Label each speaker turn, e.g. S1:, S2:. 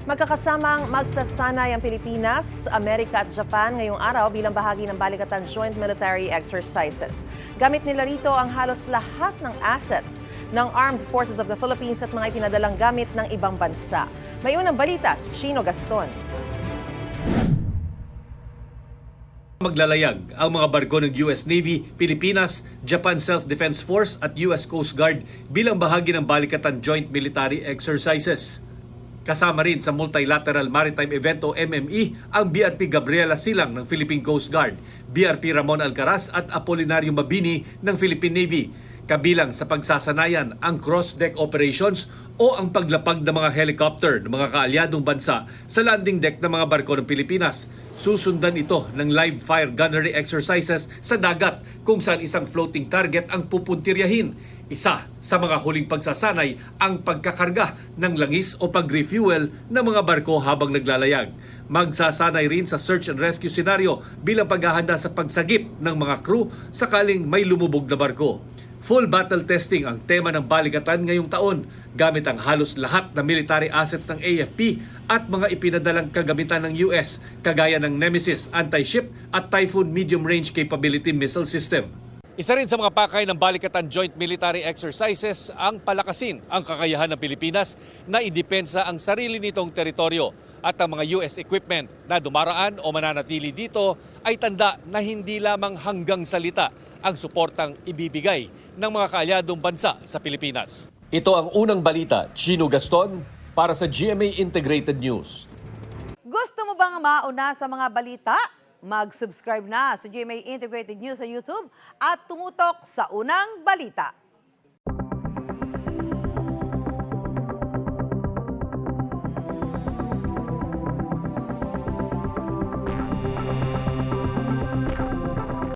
S1: Magkakasamang magsasanay ang Pilipinas, Amerika at Japan ngayong araw bilang bahagi ng Balikatan Joint Military Exercises. Gamit nila rito ang halos lahat ng assets ng Armed Forces of the Philippines at mga ipinadalang gamit ng ibang bansa. May unang balita si Chino Gaston.
S2: Maglalayag ang mga barko ng US Navy, Pilipinas, Japan Self-Defense Force at US Coast Guard bilang bahagi ng Balikatan Joint Military Exercises. Kasama rin sa Multilateral Maritime Event o MME ang BRP Gabriela Silang ng Philippine Coast Guard, BRP Ramon Alcaraz at Apolinario Mabini ng Philippine Navy. Kabilang sa pagsasanayan ang cross-deck operations o ang paglapag ng mga helicopter ng mga kaalyadong bansa sa landing deck ng mga barko ng Pilipinas. Susundan ito ng live fire gunnery exercises sa dagat kung saan isang floating target ang pupuntiryahin. Isa sa mga huling pagsasanay ang pagkakarga ng langis o pag-refuel ng mga barko habang naglalayag. Magsasanay rin sa search and rescue scenario bilang paghahanda sa pagsagip ng mga crew sakaling may lumubog na barko. Full battle testing ang tema ng Balikatan ngayong taon gamit ang halos lahat ng military assets ng AFP at mga ipinadalang kagamitan ng US kagaya ng Nemesis anti-ship at Typhoon medium-range capability missile system. Isa rin sa mga pakay ng Balikatan Joint Military Exercises ang palakasin ang kakayahan ng Pilipinas na idepensa ang sarili nitong teritoryo at ang mga US equipment na dumaraan o mananatili dito ay tanda na hindi lamang hanggang salita ang suportang ibibigay ng mga kaalyadong bansa sa Pilipinas. Ito ang unang balita, Chino Gaston, para sa GMA Integrated News.
S3: Gusto mo bang mauna sa mga balita? Mag-subscribe na sa GMA Integrated News sa YouTube at tumutok sa unang balita.